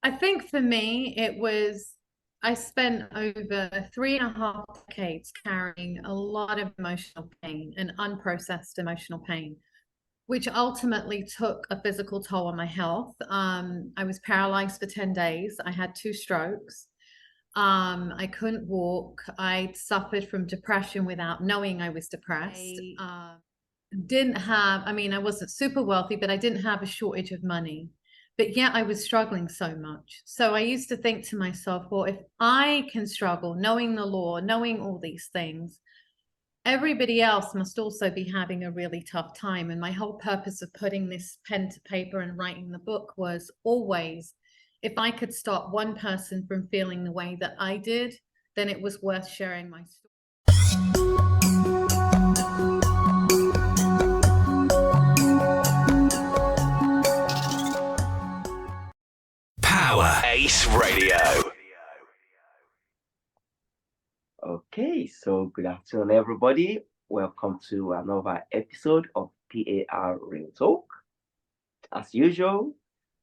I think for me, I spent over 3.5 decades carrying a lot of emotional pain and unprocessed emotional pain, which ultimately took a physical toll on my health. I was paralyzed for 10 days. I had 2 strokes. I couldn't walk. I suffered from depression without knowing I was depressed. Didn't have, I mean, I wasn't super wealthy, but I didn't have a shortage of money. But yet I was struggling so much. So I used to think to myself, well, if I can struggle, knowing the law, knowing all these things, everybody else must also be having a really tough time. And my whole purpose of putting this pen to paper and writing the book was always, if I could stop one person from feeling the way that I did, then it was worth sharing my story. Power Ace Radio. Okay, so good afternoon, everybody. Welcome to another episode of PAR Real Talk. As usual,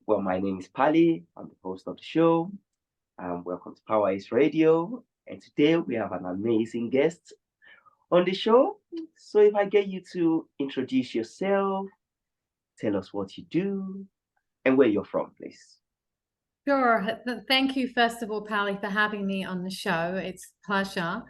well, my name is Pali. I'm the host of the show. Welcome to Power Ace Radio. And today we have an amazing guest on the show. So if I get you to introduce yourself, tell us what you do, and where you're from, please. Sure. Thank you, first of all, Pali, for having me on the show. It's a pleasure.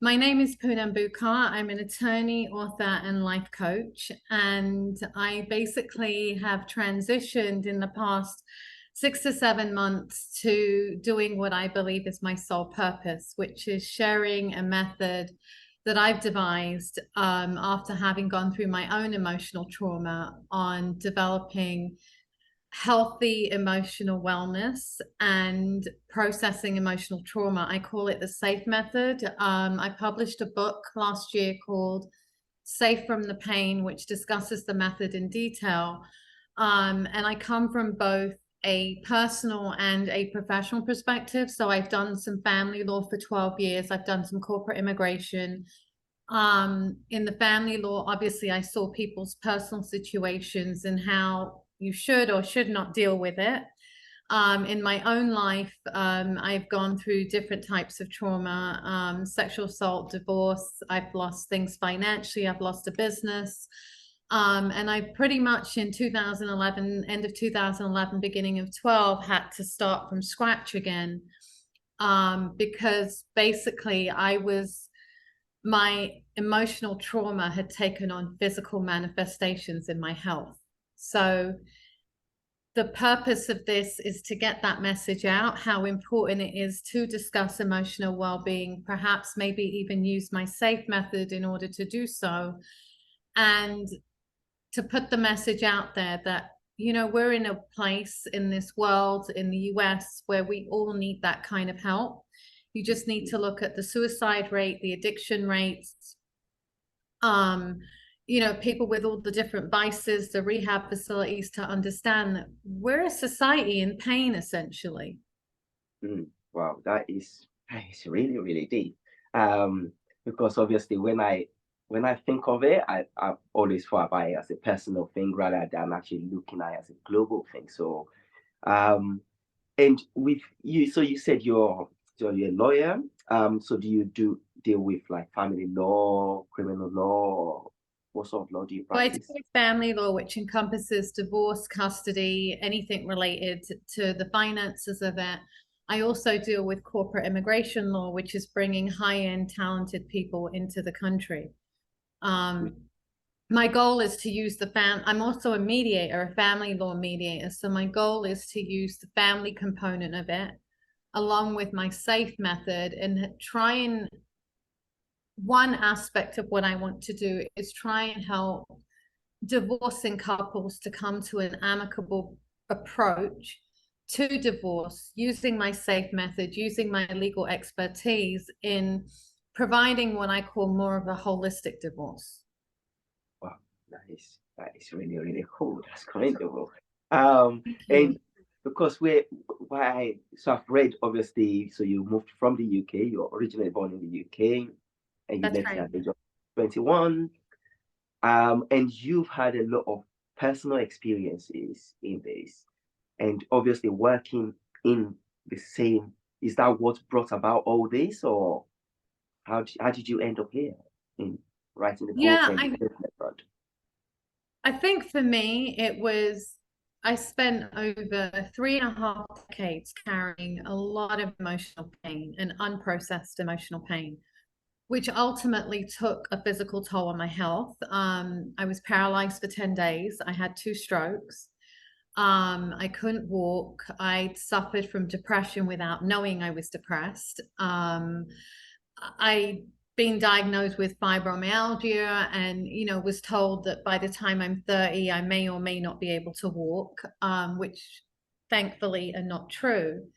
My name is Poonam Bhuchar. I'm an attorney, author, and life coach. And I basically have transitioned in the past 6 to 7 months to doing what I believe is my sole purpose, which is sharing a method that I've devised after having gone through my own emotional trauma on developing healthy emotional wellness and processing emotional trauma. I call it the SAFE method. I published a book last year called Safe from the Pain, which discusses the method in detail. And I come from both a personal and a professional perspective. So I've done some family law for 12 years. I've done some corporate immigration. In the family law, obviously, I saw people's personal situations and how you should or should not deal with it. In my own life, I've gone through different types of trauma, sexual assault, divorce. I've lost things financially. I've lost a business. And I pretty much in 2011, end of 2011, beginning of 12, had to start from scratch again. Because basically my emotional trauma had taken on physical manifestations in my health. So the purpose of this is to get that message out, how important it is to discuss emotional well-being, perhaps maybe even use my SAFE method in order to do so, and to put the message out there that, we're in a place in this world, in the US, where we all need that kind of help. You just need to look at the suicide rate, the addiction rates, people with all the different vices, the rehab facilities, to understand that we're a society in pain, essentially. Wow, that is really, really deep. Because obviously when I think of it, I always thought about it as a personal thing rather than actually looking at it as a global thing. So and with you, so you said you're a lawyer. So do you deal with like family law, criminal law, or what sort of law do you So I deal practice? with family law, which encompasses divorce, custody, anything related to the finances of it. I also deal with corporate immigration law, which is bringing high-end talented people into the country. My goal is to use I'm also a mediator, a family law mediator. So my goal is to use the family component of it along with my SAFE method and one aspect of what I want to do is try and help divorcing couples to come to an amicable approach to divorce using my SAFE method, using my legal expertise in providing what I call more of a holistic divorce. Wow, that is really, really cool. That's commendable. And because so I've read obviously, so you moved from the UK, you're originally born in the UK, and you That's left right. at the age of 21. And you've had a lot of personal experiences in this, and obviously working in the same, is that what brought about all this, or how did you end up here in writing the book Yeah, and the method? I think for me, I spent over 3.5 decades carrying a lot of emotional pain and unprocessed emotional pain, which ultimately took a physical toll on my health. I was paralyzed for 10 days. I had 2 strokes. I couldn't walk. I suffered from depression without knowing I was depressed. I been diagnosed with fibromyalgia and was told that by the time I'm 30 I may or may not be able to walk, which thankfully are not true.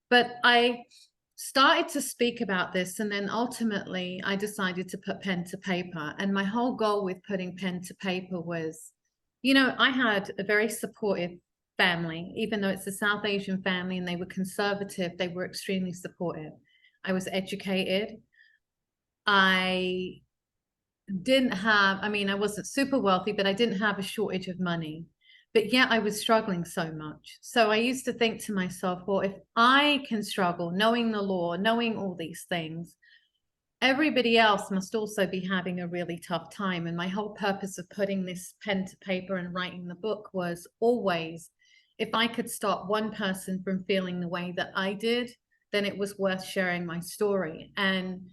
But I started to speak about this, and then ultimately I decided to put pen to paper. And my whole goal with putting pen to paper was, I had a very supportive family. Even though it's a South Asian family and they were conservative, they were extremely supportive. I was educated. I I wasn't super wealthy, but I didn't have a shortage of money. But yet I was struggling so much. So I used to think to myself, well, if I can struggle, knowing the law, knowing all these things, everybody else must also be having a really tough time. And my whole purpose of putting this pen to paper and writing the book was always, if I could stop one person from feeling the way that I did, then it was worth sharing my story. And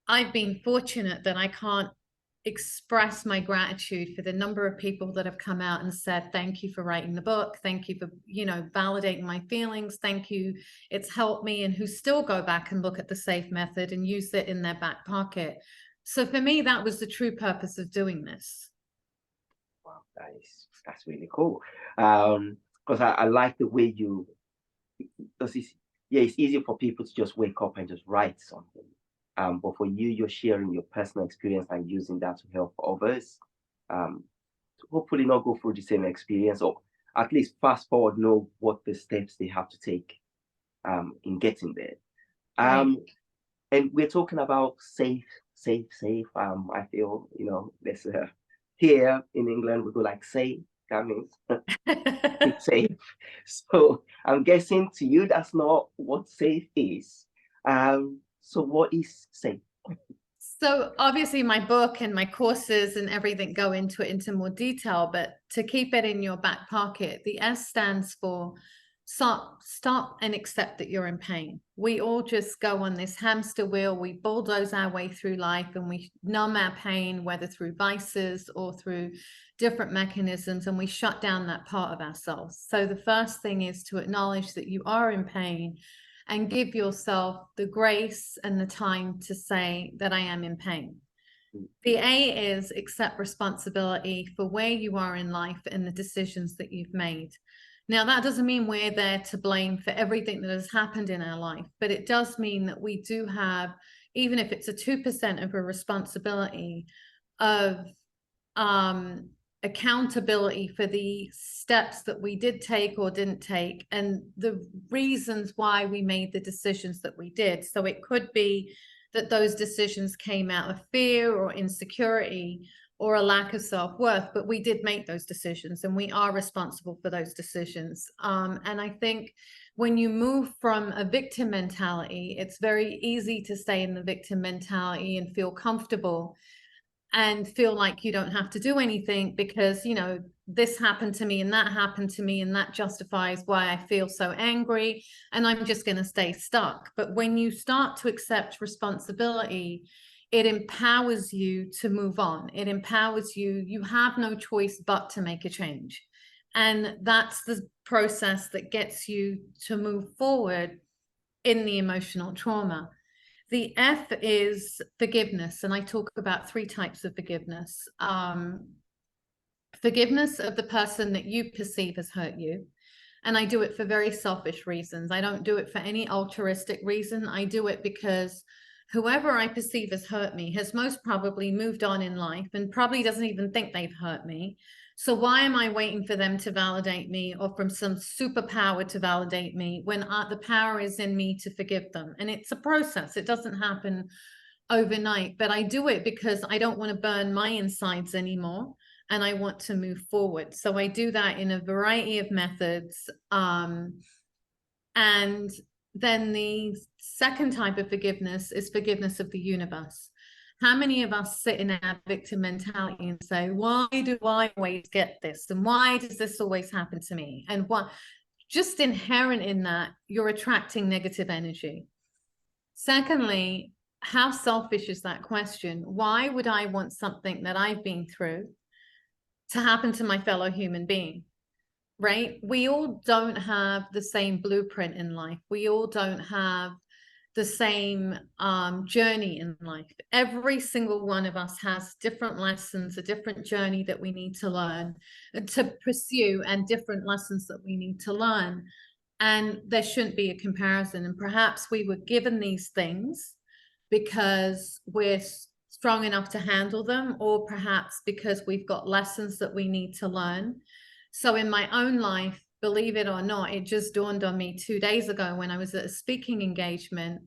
I've been fortunate that I can't express my gratitude for the number of people that have come out and said, thank you for writing the book. Thank you for, validating my feelings. Thank you. It's helped me, and who still go back and look at the SAFE method and use it in their back pocket. So for me, that was the true purpose of doing this. Wow, that's really cool. Because I like the way you, because it's easy for people to just wake up and just write something. But for you, you're sharing your personal experience and using that to help others. To hopefully not go through the same experience, or at least fast forward, know what the steps they have to take in getting there. Right. And we're talking about safe, safe, safe. I feel, there's here in England we go like safe. That means it's safe. So I'm guessing to you that's not what safe is. So what is safe? So obviously my book and my courses and everything go into it into more detail, but to keep it in your back pocket, the S stands for stop and accept that you're in pain. We all just go on this hamster wheel. We bulldoze our way through life and we numb our pain, whether through vices or through different mechanisms, and we shut down that part of ourselves. So the first thing is to acknowledge that you are in pain and give yourself the grace and the time to say that I am in pain. The A is accept responsibility for where you are in life and the decisions that you've made. Now, that doesn't mean we're there to blame for everything that has happened in our life, but it does mean that we do have, even if it's a 2% of a responsibility of accountability for the steps that we did take or didn't take, and the reasons why we made the decisions that we did. So it could be that those decisions came out of fear or insecurity or a lack of self-worth, but we did make those decisions and we are responsible for those decisions. And I think when you move from a victim mentality, it's very easy to stay in the victim mentality and feel comfortable and feel like you don't have to do anything because, this happened to me and that happened to me, and that justifies why I feel so angry, and I'm just going to stay stuck. But when you start to accept responsibility, it empowers you to move on. It empowers you. You have no choice but to make a change. And that's the process that gets you to move forward in the emotional trauma. The F is forgiveness, and I talk about 3 types of forgiveness. Forgiveness of the person that you perceive has hurt you. And I do it for very selfish reasons. I don't do it for any altruistic reason. I do it because whoever I perceive has hurt me has most probably moved on in life and probably doesn't even think they've hurt me. So why am I waiting for them to validate me, or from some superpower to validate me, when the power is in me to forgive them? And it's a process. It doesn't happen overnight, but I do it because I don't want to burn my insides anymore and I want to move forward. So I do that in a variety of methods. And then the second type of forgiveness is forgiveness of the universe. How many of us sit in our victim mentality and say, why do I always get this? And why does this always happen to me? And what, just inherent in that, you're attracting negative energy. Secondly, how selfish is that question? Why would I want something that I've been through to happen to my fellow human being? Right? We all don't have the same blueprint in life. We all don't have the same journey in life. Every single one of us has different lessons, a different journey that we need to learn, to pursue, and different lessons that we need to learn. And there shouldn't be a comparison. And perhaps we were given these things because we're strong enough to handle them, or perhaps because we've got lessons that we need to learn. So in my own life, believe it or not, it just dawned on me 2 days ago when I was at a speaking engagement.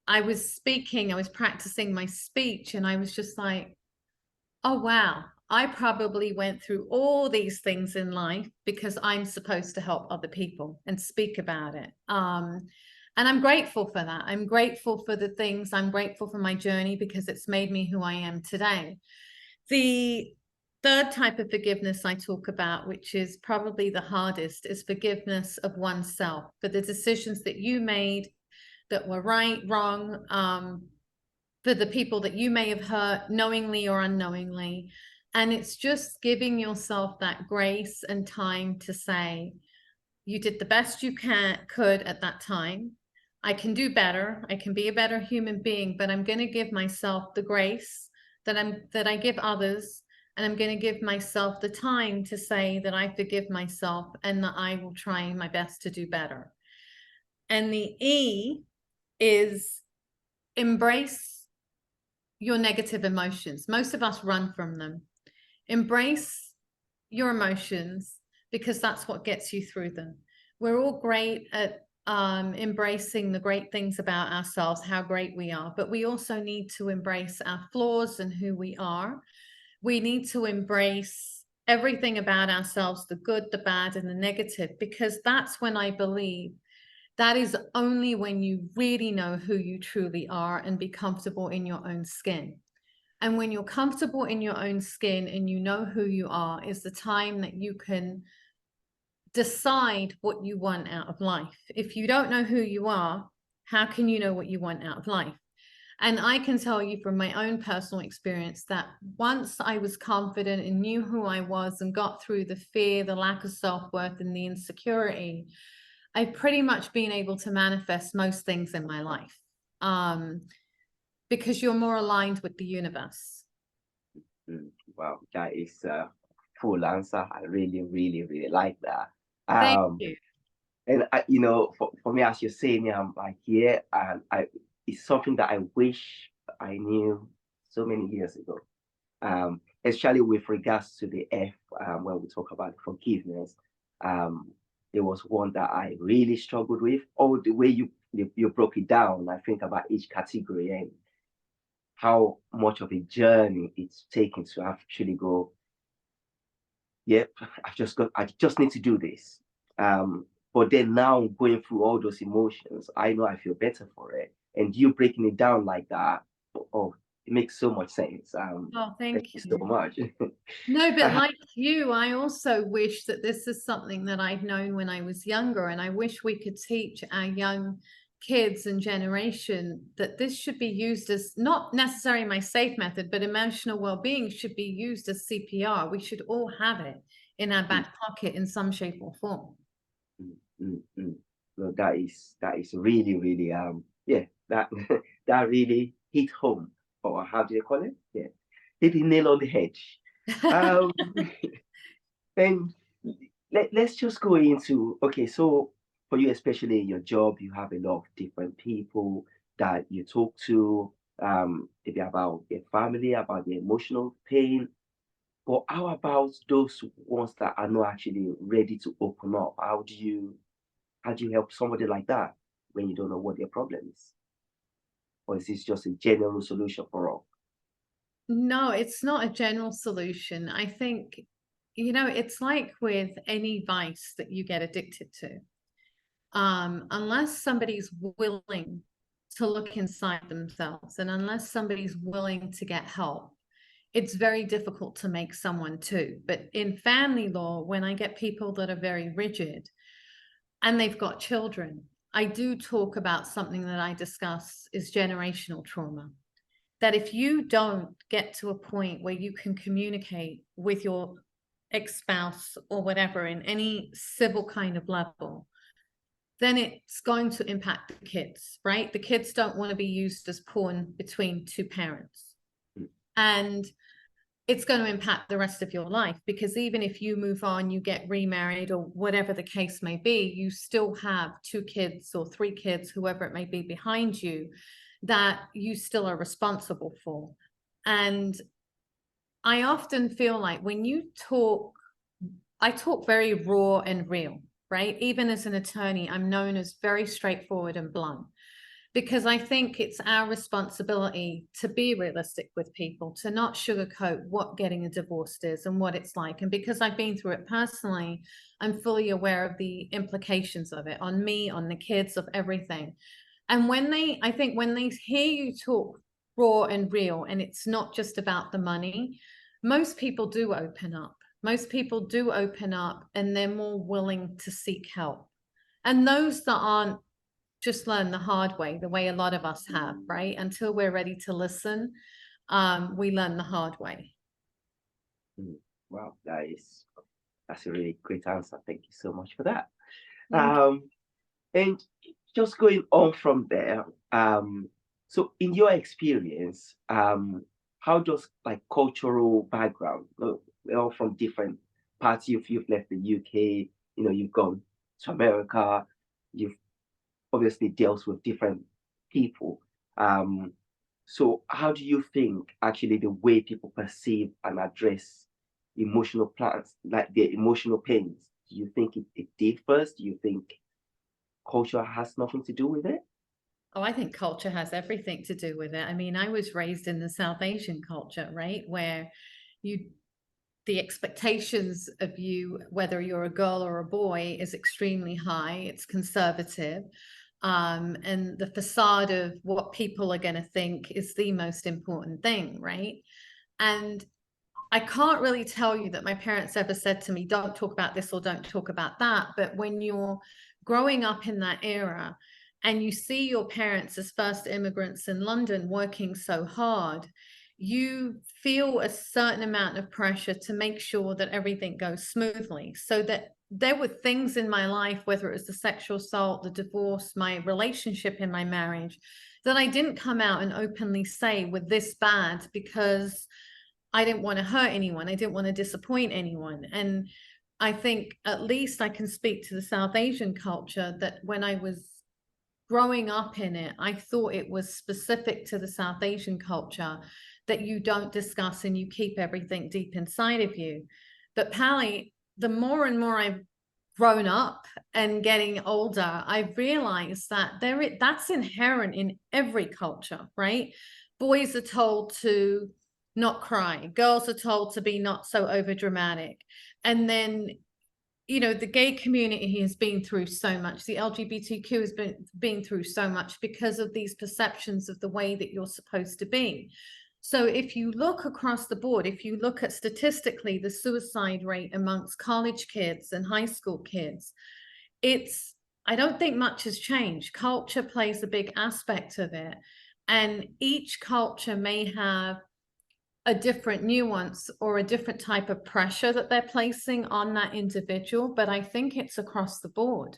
I was practicing my speech, and I was just like, oh, wow, I probably went through all these things in life because I'm supposed to help other people and speak about it. And I'm grateful for that. I'm grateful for the things. I'm grateful for my journey because it's made me who I am today. The third type of forgiveness I talk about, which is probably the hardest, is forgiveness of oneself for the decisions that you made that were right, wrong, for the people that you may have hurt knowingly or unknowingly. And it's just giving yourself that grace and time to say, you did the best you could at that time. I can do better. I can be a better human being, but I'm going to give myself the grace that I give others, and I'm going to give myself the time to say that I forgive myself and that I will try my best to do better. And the E is embrace your negative emotions. Most of us run from them. Embrace your emotions because that's what gets you through them. We're all great at embracing the great things about ourselves, how great we are, but we also need to embrace our flaws and who we are. We need to embrace everything about ourselves, the good, the bad, and the negative, because that's when I believe that is only when you really know who you truly are and be comfortable in your own skin. And when you're comfortable in your own skin and you know who you are, is the time that you can decide what you want out of life. If you don't know who you are, how can you know what you want out of life? And I can tell you from my own personal experience that once I was confident and knew who I was and got through the fear, the lack of self-worth, and the insecurity, I've pretty much been able to manifest most things in my life, because you're more aligned with the universe. Wow, that is a full answer. I really, really, really like that. Thank you. And for me, as you're saying, I'm like, yeah, and it's something that I wish I knew so many years ago. Especially with regards to the F, when we talk about forgiveness. There was one that I really struggled with. Oh, the way you broke it down, I think about each category and how much of a journey it's taken to actually go, yep, I just need to do this. But then now going through all those emotions, I know I feel better for it. And you breaking it down like that, oh, it makes so much sense. Oh, Thank thank you so you. much. No, but Uh, like you, I also wish that this is something that I'd known when I was younger. And I wish we could teach our young kids and generation that this should be used as not necessarily my safe method, but emotional well-being should be used as CPR. We should all have it in our mm, back pocket in some shape or form. mm. No, that is really, really yeah, that that really hit home. Or how do you call it? Yeah. Hit the nail on the head. Um and let's just go into, okay, so for you, especially in your job, you have a lot of different people that you talk to, maybe about their family, about their emotional pain. But how about those ones that are not actually ready to open up? How do you help somebody like that when you don't know what their problem is? Or is this just a general solution for all? No, it's not a general solution. I think, it's like with any vice that you get addicted to. unless somebody's willing to look inside themselves and unless somebody's willing to get help, it's very difficult to make someone too. But in family law, when I get people that are very rigid and they've got children, I do talk about something that I discuss is generational trauma. That if you don't get to a point where you can communicate with your ex-spouse or whatever in any civil kind of level, then it's going to impact the kids, right? The kids don't want to be used as pawn between two parents. And it's going to impact the rest of your life, because even if you move on, you get remarried or whatever the case may be, you still have two kids or three kids, whoever it may be behind you, that you still are responsible for. And I often feel like when you talk, I talk very raw and real, right? Even as an attorney, I'm known as very straightforward and blunt, because I think it's our responsibility to be realistic with people, to not sugarcoat what getting a divorce is and what it's like. And because I've been through it personally, I'm fully aware of the implications of it on me, on the kids, of everything. And I think when they hear you talk raw and real, and it's not just about the money, most people do open up. Most people do open up and they're more willing to seek help. And those that aren't, just learn the hard way, the way a lot of us have, right? Until we're ready to listen, we learn the hard way. Wow, that's a really great answer. Thank you so much for that. Mm. And just going on from there, so in your experience, how does like cultural background, we're all from different parts. You've left the UK, you've gone to America, you've obviously dealt with different people. So how do you think actually the way people perceive and address emotional plans, like their emotional pains, do you think it differs? Do you think culture has nothing to do with it? Oh, I think culture has everything to do with it. I mean, I was raised in the South Asian culture, right? Where the expectations of you, whether you're a girl or a boy, is extremely high. It's conservative. And the facade of what people are going to think is the most important thing, right? And I can't really tell you that my parents ever said to me, don't talk about this or don't talk about that. But when you're growing up in that era and you see your parents as first immigrants in London working so hard, you feel a certain amount of pressure to make sure that everything goes smoothly. So that there were things in my life, whether it was the sexual assault, the divorce, my relationship in my marriage, that I didn't come out and openly say were this bad, because I didn't want to hurt anyone. I didn't want to disappoint anyone. And I think at least I can speak to the South Asian culture, that when I was growing up in it, I thought it was specific to the South Asian culture that you don't discuss and you keep everything deep inside of you. But Pally, the more and more I've grown up and getting older, I've realized that that's inherent in every culture, right? Boys are told to not cry. Girls are told to be not so over dramatic. And then, the gay community has been through so much. The LGBTQ has been through so much because of these perceptions of the way that you're supposed to be. So if you look across the board, if you look at statistically the suicide rate amongst college kids and high school kids, I don't think much has changed. Culture plays a big aspect of it. And each culture may have a different nuance or a different type of pressure that they're placing on that individual, but I think it's across the board.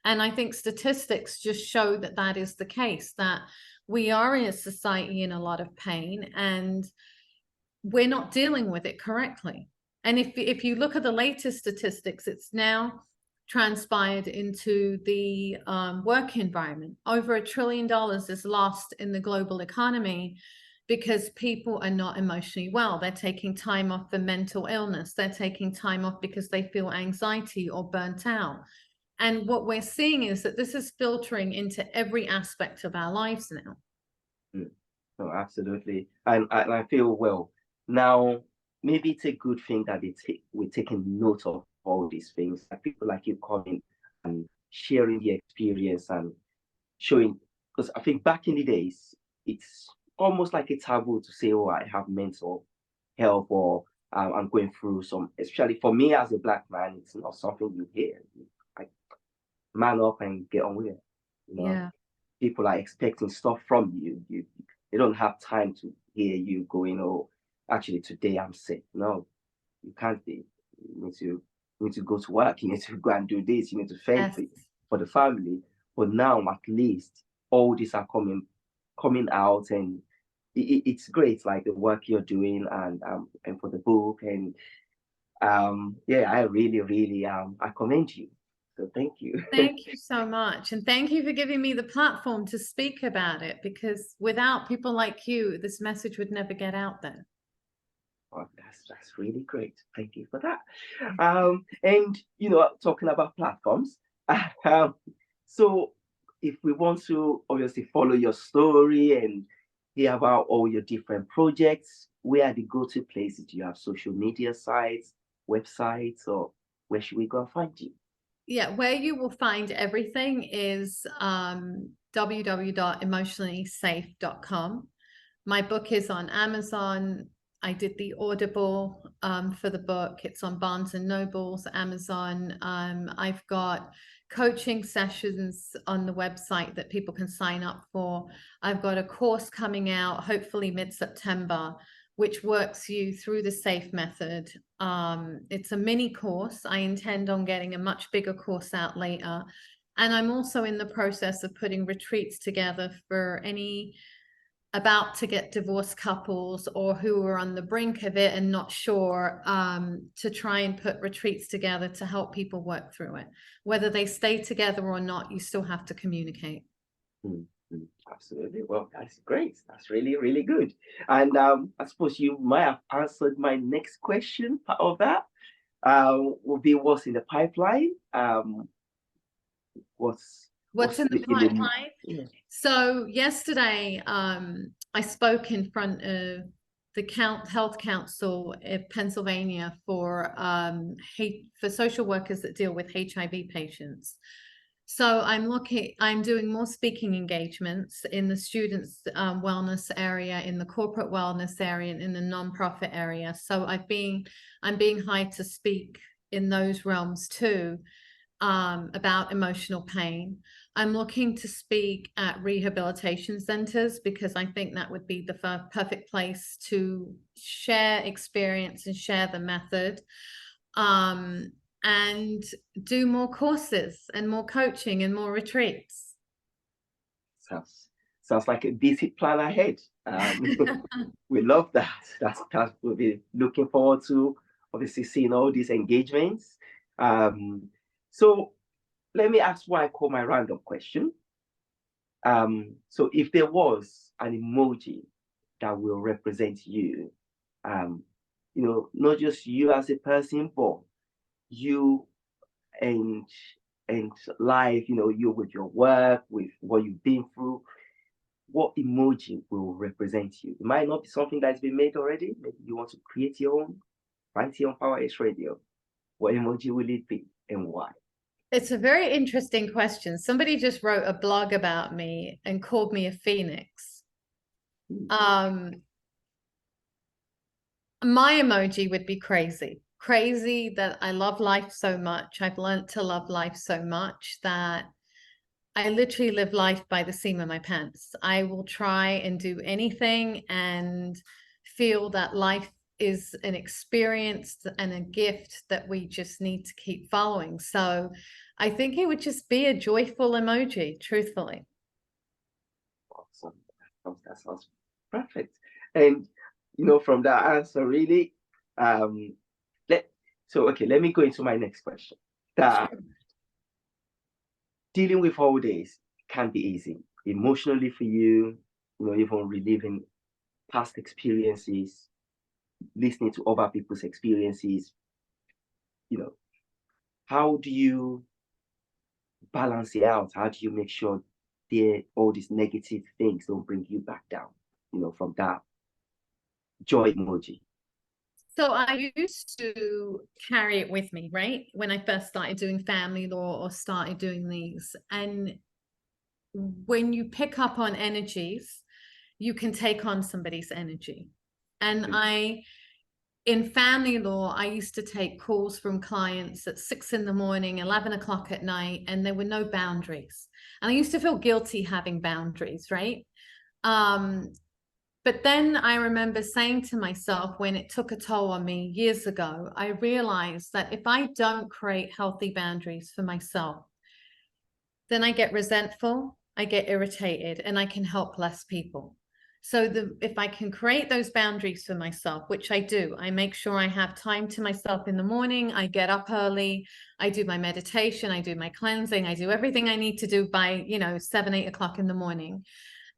And I think statistics just show that that is the case, that we are in a society in a lot of pain and we're not dealing with it correctly. And if you look at the latest statistics, it's now transpired into the work environment. Over $1 trillion is lost in the global economy because people are not emotionally well. They're taking time off for mental illness. They're taking time off because they feel anxiety or burnt out. And what we're seeing is that this is filtering into every aspect of our lives now. No, absolutely. And I feel, well, now maybe it's a good thing that we're taking note of all these things. Like people like you coming and sharing the experience and showing, because I think back in the days, it's almost like a taboo to say, oh, I have mental health, or I'm going through some, especially for me as a Black man, it's not something you hear. Like, man up and get on with it. You know, Yeah. people are expecting stuff from you. They don't have time to hear you going, oh, actually today I'm sick. No, you can't be. You need to go to work. You need to go and do this. You need to fend Yes. for the family. But now, at least, all these are coming out, and it's great. Like the work you're doing, and for the book, and yeah, I really I commend you. So thank you. Thank you so much. And thank you for giving me the platform to speak about it, because without people like you, this message would never get out there. Oh, that's really great. Thank you for that. And talking about platforms, um, so if we want to obviously follow your story and hear about all your different projects, where are the go-to places? Do you have social media sites, websites, or where should we go and find you? Yeah, where you will find everything is www.emotionallysafe.com. My book is on Amazon. I did the Audible for the book. It's on Barnes and Nobles, Amazon. I've got coaching sessions on the website that people can sign up for. I've got a course coming out, hopefully mid-September, which works you through the SAFE method. It's a mini course. I intend on getting a much bigger course out later. And I'm also in the process of putting retreats together for any about to get divorced couples or who are on the brink of it and not sure, to try and put retreats together to help people work through it. Whether they stay together or not, you still have to communicate. Absolutely. Well, that's great. That's really good. And I suppose you might have answered my next question. Part of that will be what's in the pipeline. What's in the in the pipeline? yeah. So yesterday, I spoke in front of the Health Council of Pennsylvania for social workers that deal with HIV patients. So I'm doing more speaking engagements in the students' wellness area, in the corporate wellness area, and in the nonprofit area. So I'm being hired to speak in those realms too, about emotional pain. I'm looking to speak at rehabilitation centers because I think that would be the perfect place to share experience and share the method. And do more courses and more coaching and more retreats. Sounds like a busy plan ahead. We love that. That we'll be looking forward to obviously seeing all these engagements. So let me ask what I call my random question. So if there was an emoji that will represent you, not just you as a person, but you and life, you with your work, with what you've been through, what emoji will represent you? It might not be something that's been made already. Maybe you want to create your own, write your own Power Ace Radio. What emoji will it be and why? It's a very interesting question. Somebody just wrote a blog about me and called me a phoenix. My emoji would be crazy. Crazy that I love life so much. I've learned to love life so much that I literally live life by the seam of my pants. I will try and do anything and feel that life is an experience and a gift that we just need to keep following. So I think it would just be a joyful emoji, truthfully. Awesome. That sounds perfect. And from that answer, really, let me go into my next question. Dealing with all this can be easy emotionally for you, even reliving past experiences, listening to other people's experiences. How do you balance it out? How do you make sure all these negative things don't bring you back down, from that joy emoji? So I used to carry it with me, right? When I first started doing family law or started doing these. And when you pick up on energies, you can take on somebody's energy. And in family law, I used to take calls from clients at 6 a.m, 11 o'clock at night, and there were no boundaries. And I used to feel guilty having boundaries, right? But then I remember saying to myself, when it took a toll on me years ago, I realized that if I don't create healthy boundaries for myself, then I get resentful, I get irritated, and I can help less people. So if I can create those boundaries for myself, which I do, I make sure I have time to myself in the morning, I get up early, I do my meditation, I do my cleansing, I do everything I need to do by, 7, 8 o'clock in the morning.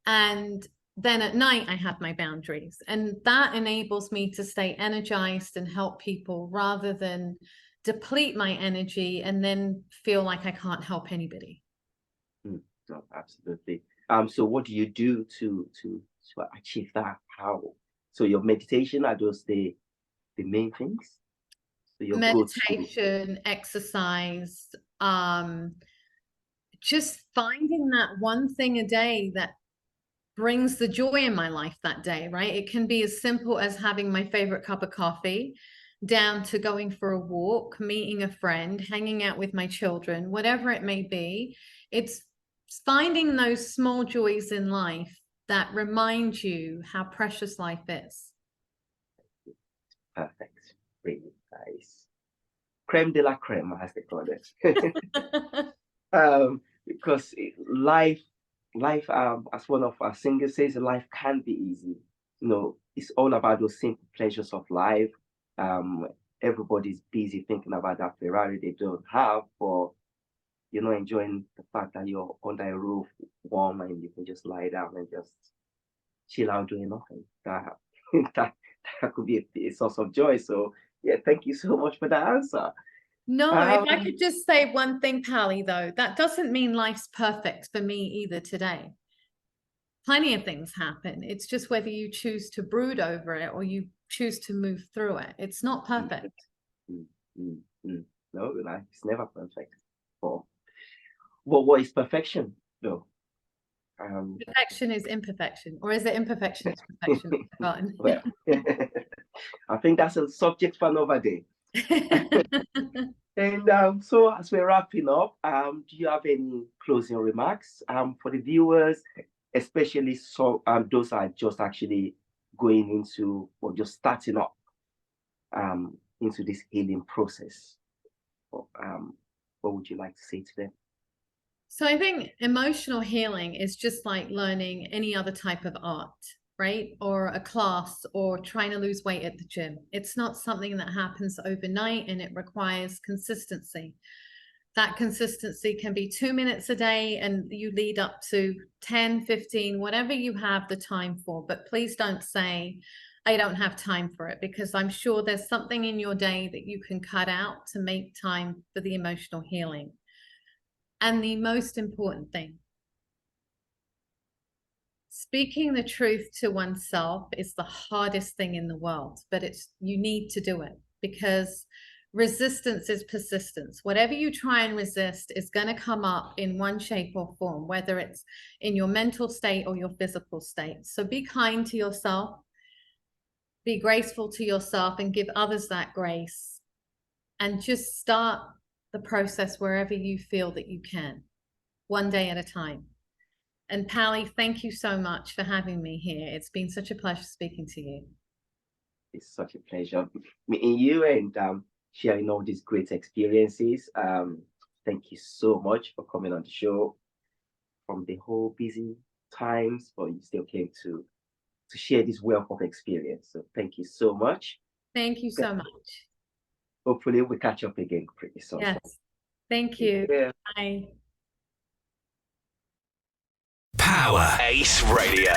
And then at night, I have my boundaries. And that enables me to stay energized and help people rather than deplete my energy and then feel like I can't help anybody. No, absolutely. So what do you do to achieve that? How? So your meditation, are those the main things? So your Meditation, exercise, just finding that one thing a day that brings the joy in my life that day, right? It can be as simple as having my favorite cup of coffee, down to going for a walk, meeting a friend, hanging out with my children, whatever it may be. It's finding those small joys in life that remind you how precious life is. Perfect. Really nice. Creme de la creme, as they call it. Because life, as one of our singers says, life can be easy. It's all about those simple pleasures of life. Everybody's busy thinking about that Ferrari they don't have, but you're not enjoying the fact that you're under a roof, warm, and you can just lie down and just chill out doing nothing. That that could be a source of joy. So yeah, thank you so much for that answer. No, if I could just say one thing, Pally, though, that doesn't mean life's perfect for me either today. Plenty of things happen. It's just whether you choose to brood over it or you choose to move through it. It's not perfect. No, life's never perfect. But what is perfection, though? Perfection is imperfection, or is it imperfection is perfection? Well, I think that's a subject for another day. And so as we're wrapping up, do you have any closing remarks for the viewers, especially those are just actually going into or just starting up into this healing process? What would you like to say to them? So I think emotional healing is just like learning any other type of art, right? Or a class, or trying to lose weight at the gym. It's not something that happens overnight, and it requires consistency. That consistency can be 2 minutes a day, and you lead up to 10, 15, whatever you have the time for. But please don't say, I don't have time for it, because I'm sure there's something in your day that you can cut out to make time for the emotional healing. And the most important thing, speaking the truth to oneself is the hardest thing in the world, but you need to do it, because resistance is persistence. Whatever you try and resist is going to come up in one shape or form, whether it's in your mental state or your physical state. So be kind to yourself, be graceful to yourself, and give others that grace, and just start the process wherever you feel that you can, one day at a time. And Pally, thank you so much for having me here. It's been such a pleasure speaking to you. It's such a pleasure meeting you and sharing all these great experiences. Thank you so much for coming on the show from the whole busy times, but you still came to share this wealth of experience. So thank you so much. Thank you so much. Hopefully we'll catch up again pretty soon. Yes. Thank you. Yeah. Bye. Power Ace Radio.